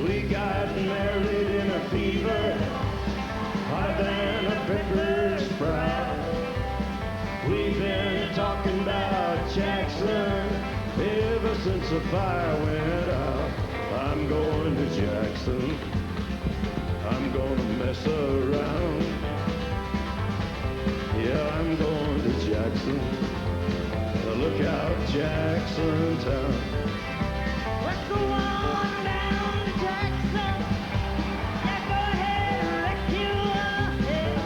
We got married in a fever, hotter than a pepper sprout. We've been talking about Jackson ever since the fire went out. I'm going to Jackson, I'm gonna mess around. Yeah, I'm going to Jackson, look out Jackson town. Let's go on down to Jackson. Yeah, go ahead and wreck your head.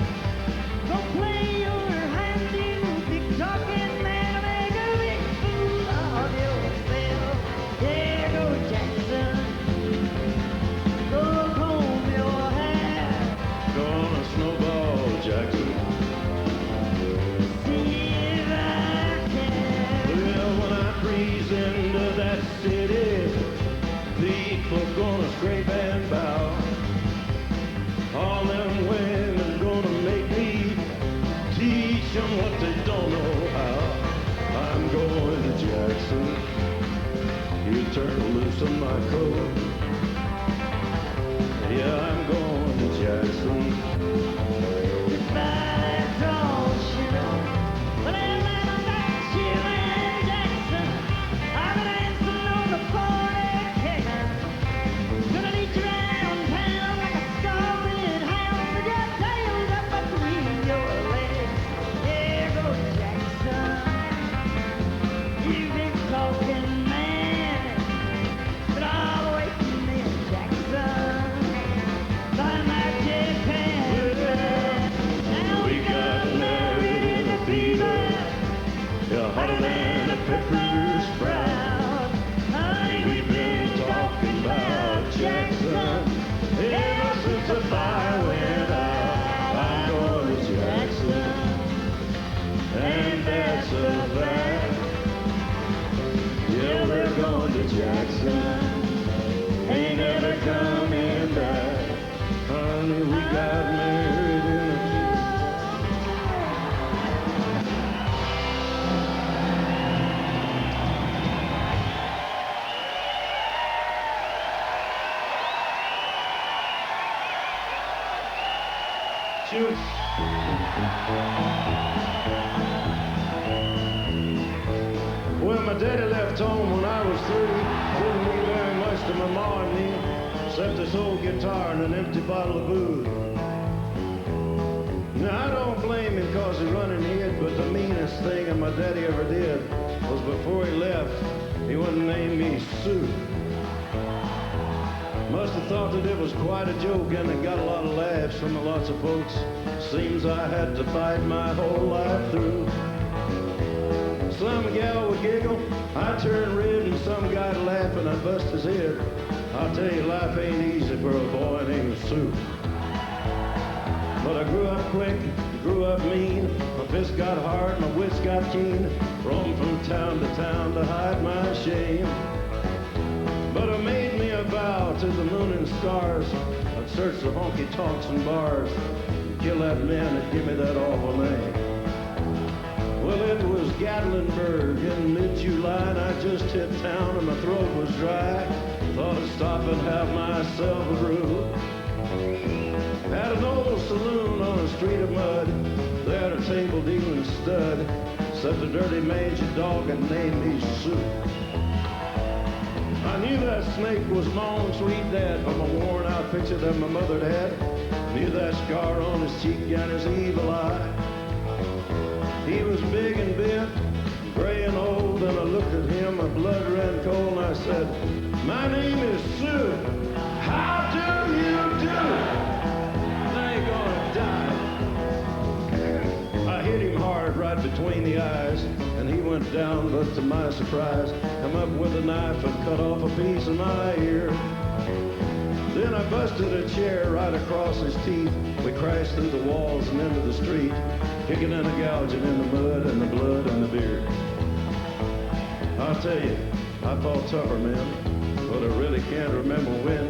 Go play your hand, you big talking man. Make a big fool of yourself. Yeah, go Jackson. Go comb your hair. Gonna snowball Jackson. See if I can. Well, when I freeze into that city, people gonna scrape and bow. All them women gonna make me teach them what they don't know how. I'm going to Jackson. You turn loose on my coat. Yeah, I'm going to Jackson. Goodbye, tall shooter. But I'm not about you in Jackson. I've been dancing on the 40K. Gonna lead you around town like a scalded hound with your tails up between your legs. Yeah, go Jackson. You big talking man. But all away from me, Jackson. By my jet pants. Now We got married in a fever, yeah, hotter than a pepper sprout. Honey, We've been talking about Jackson ever since the fire went out. I'm going to Jackson, and that's a fact. Yeah, we're going to Jackson, ain't never coming back. Honey, we got married in a Shoot. Well, my daddy left home when I was 3. Didn't leave very much to my ma and me, except this old guitar and an empty bottle of booze. Now, I don't blame him because he run in it, but the meanest thing that my daddy ever did was before he left, he wouldn't name me Sue. Must have thought that it was quite a joke, and it got a lot of laughs from lots of folks. Seems I had to fight my whole life through. Some gal would giggle, I'd turn red, and some guy'd laugh and I'd bust his head. I'll tell you, life ain't easy for a boy named Sue. But I grew up quick, grew up mean. My fists got hard, my wits got keen. Roamed from town to hide my shame. But I made me a vow to the moon and stars. I'd search the honky-tonks and bars, kill that man that give me that awful name. Well, it was Gatlinburg in mid-July, and I just hit town and my throat was dry. Thought I'd stop and have myself a brew. Had an old saloon on a street of mud. They had a table dealing stud. Except a dirty mangy dog and named me Sue. I knew that snake was my own sweet dad from a worn out picture that my mother had. Knew that scar on his cheek and his evil eye. He was big and bent, gray and old, and I looked at him, my blood ran cold, and I said, my name is Sue. How do you do? I ain't gonna die. I hit him hard right between the eyes, and he went down, but to my surprise, come up with a knife and cut off a piece of my ear. Then I busted a chair right across his teeth. We crashed through the walls and into the street, kicking and gouging in the mud and the blood and the beer. I'll tell you, I fought tougher men, but I really can't remember when.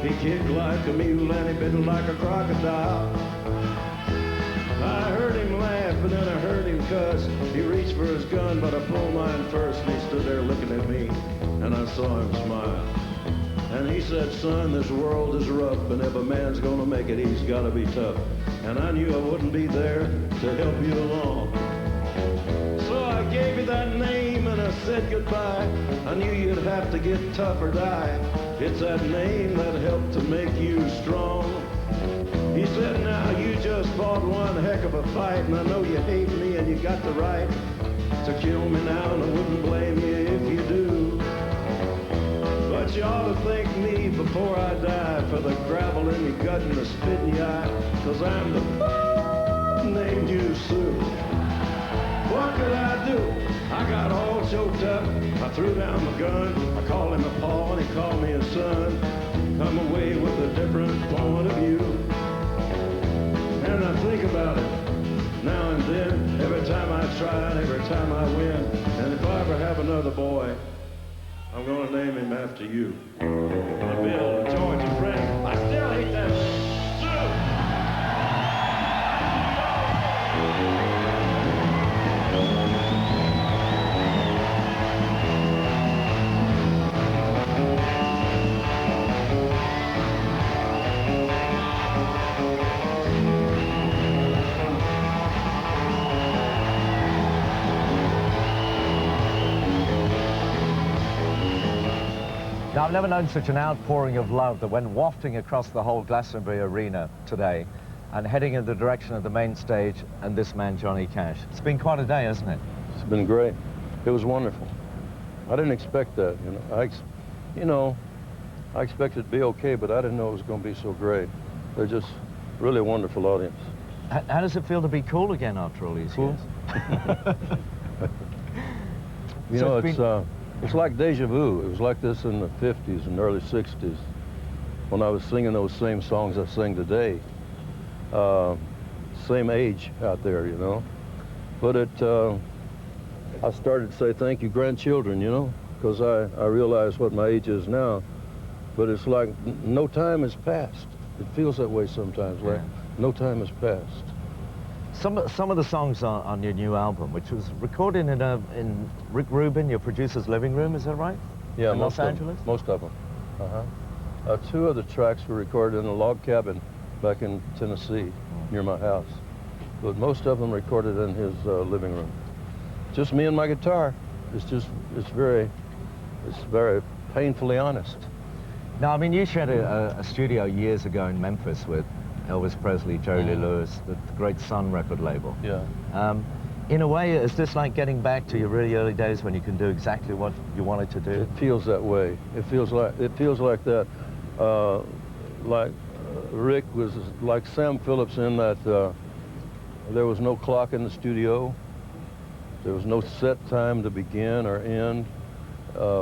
He kicked like a mule and he bit like a crocodile. I heard him laugh and then I heard him cuss. He reached for his gun, but I pulled mine first, and he stood there looking at me, and I saw him smile. And he said, son, this world is rough, and if a man's gonna make it, he's gotta be tough. And I knew I wouldn't be there to help you along. So I gave you that name and I said goodbye. I knew you'd have to get tough or die. It's that name that helped to make you strong. He said, now you just fought one heck of a fight, and I know you hate me and you got the right to kill me now, and I wouldn't blame you if you do. But you ought to thank me before I die for the gravel in your gut and the spit in your eye, 'cause I'm the named you Sue. What could I do? I got all choked up. I threw down my gun. I called him a paw and he called me a son. Come away with a different point of view. And I think about it now and then, every time I try and every time I win. And if I ever have another boy, I'm gonna name him after you. Bill, George, and Frank. I still hate that Sue. Now, I've never known such an outpouring of love that went wafting across the whole Glastonbury arena today and heading in the direction of the main stage and this man, Johnny Cash. It's been quite a day, hasn't it? It's been great. It was wonderful. I didn't expect that, I expected it to be okay, but I didn't know it was going to be so great. They're just really a wonderful audience. How does it feel to be cool again after all these years? It's like deja vu. It was like this in the 50s and early 60s when I was singing those same songs I sing today. Same age out there, But I started to say thank you, grandchildren, because I realize what my age is now. But it's like no time has passed. It feels that way sometimes, like no time has passed. Some of the songs on your new album, which was recorded in Rick Rubin, your producer's living room, is that right? Yeah, in Los Angeles? Most of them. Two of the tracks were recorded in a log cabin back in Tennessee, near my house. But most of them recorded in his living room. Just me and my guitar. It's very painfully honest. Now, I mean, you shared a studio years ago in Memphis with Elvis Presley, Jerry Lee Lewis, the great Sun record label. Yeah. In a way, is this like getting back to your really early days when you can do exactly what you wanted to do? It feels that way. It feels like that. Rick was like Sam Phillips in that there was no clock in the studio. There was no set time to begin or end.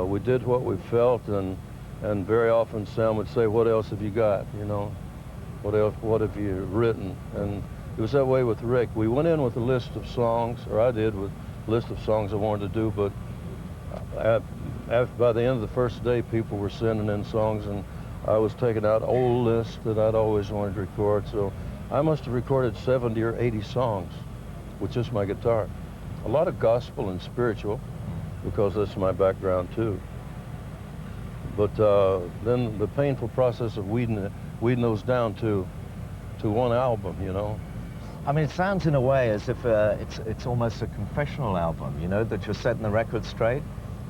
We did what we felt, and very often Sam would say, "What else have you got? What have you written?" And it was that way with Rick. We went in with a list of songs, or I did, with a list of songs I wanted to do, but by the end of the first day, people were sending in songs, and I was taking out old lists that I'd always wanted to record. So I must have recorded 70 or 80 songs with just my guitar. A lot of gospel and spiritual, because that's my background too. But then the painful process of weeding those down to one album, I mean, it sounds in a way as if it's almost a confessional album, that you're setting the record straight.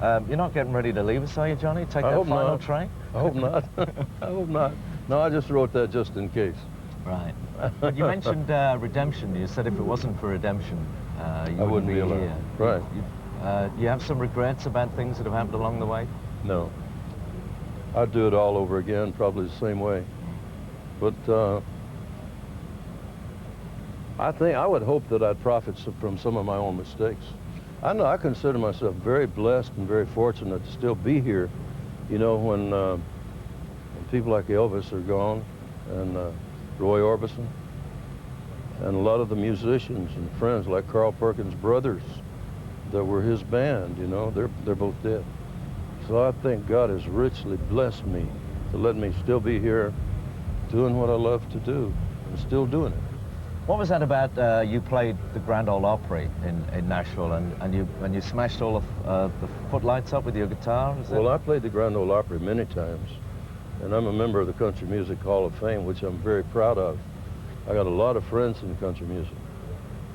You're not getting ready to leave us, are you, Johnny? Take that final train? I hope not. I hope not. No, I just wrote that just in case. Right. But you mentioned redemption. You said if it wasn't for redemption, you I wouldn't be alive. here. Right. You have some regrets about things that have happened along the way? No. I'd do it all over again, probably the same way. But I would hope that I'd profit from some of my own mistakes. I consider myself very blessed and very fortunate to still be here, when people like Elvis are gone, and Roy Orbison, and a lot of the musicians and friends like Carl Perkins' brothers that were his band, they're both dead. So I think God has richly blessed me to let me still be here doing what I love to do and still doing it. What was that about? You played the Grand Ole Opry in Nashville, and you smashed all of the footlights up with your guitar? Well, I played the Grand Ole Opry many times. and I'm a member of the Country Music Hall of Fame, which I'm very proud of. I got a lot of friends in country music.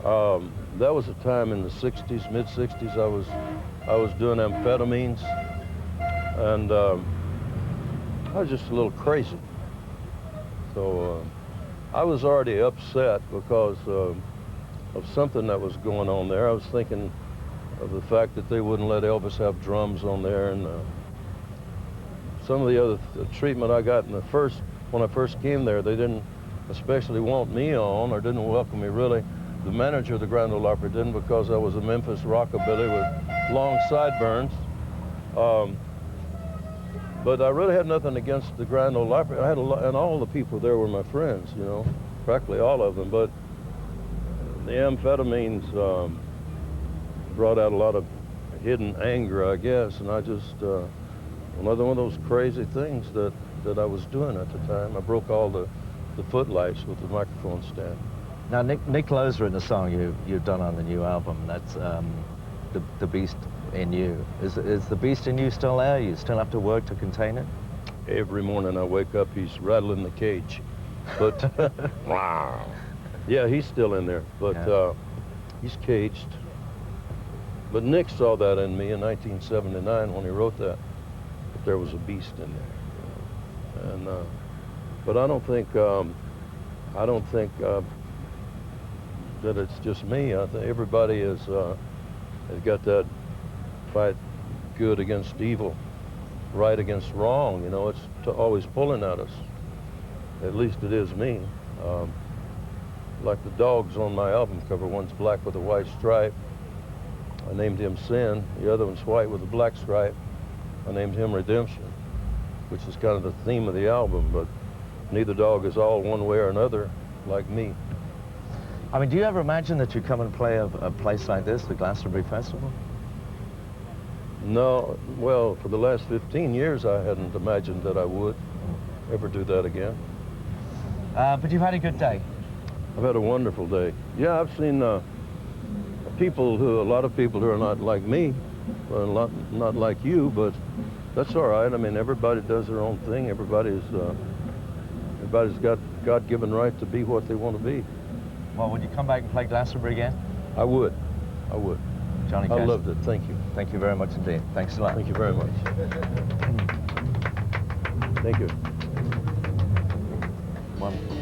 That was a time in the 60s, mid-60s, I was doing amphetamines, and I was just a little crazy. So I was already upset because of something that was going on there. I was thinking of the fact that they wouldn't let Elvis have drums on there, and some of the other treatment I got when I first came there, they didn't especially want me on, or didn't welcome me really. The manager of the Grand Ole Opry didn't, because I was a Memphis rockabilly with long sideburns. But I really had nothing against the Grand Ole Opry. I had a lot, and all the people there were my friends, you know, practically all of them. But the amphetamines brought out a lot of hidden anger, I guess, and I just, another one of those crazy things that I was doing at the time. I broke all the footlights with the microphone stand. Now, Nick Lowe's written a song you've done on the new album. That's the Beast in You. Is the Beast in You still there? You still have to work to contain it? Every morning I wake up, he's rattling the cage. But, wow. Yeah, he's still in there, but yeah. He's caged. But Nick saw that in me in 1979 when he wrote that there was a beast in there. And, but I don't think that it's just me. I think everybody has got that fight good against evil, right against wrong. You know, it's always pulling at us. At least it is me. Like the dogs on my album cover, one's black with a white stripe. I named him Sin. The other one's white with a black stripe. I named him Redemption, which is kind of the theme of the album, but neither dog is all one way or another like me. I mean, do you ever imagine that you come and play a place like this, the Glastonbury Festival? No, well, for the last 15 years, I hadn't imagined that I would ever do that again. But you've had a good day. I've had a wonderful day. Yeah, I've seen a lot of people who are not like me, not like you, but that's all right. I mean, everybody does their own thing. Everybody's got God-given right to be what they want to be. Well, would you come back and play Glastonbury again? I would. Johnny Cash. I loved it. Thank you. Thank you very much indeed. Thanks a lot. Thank you very much. Thank you. Wonderful.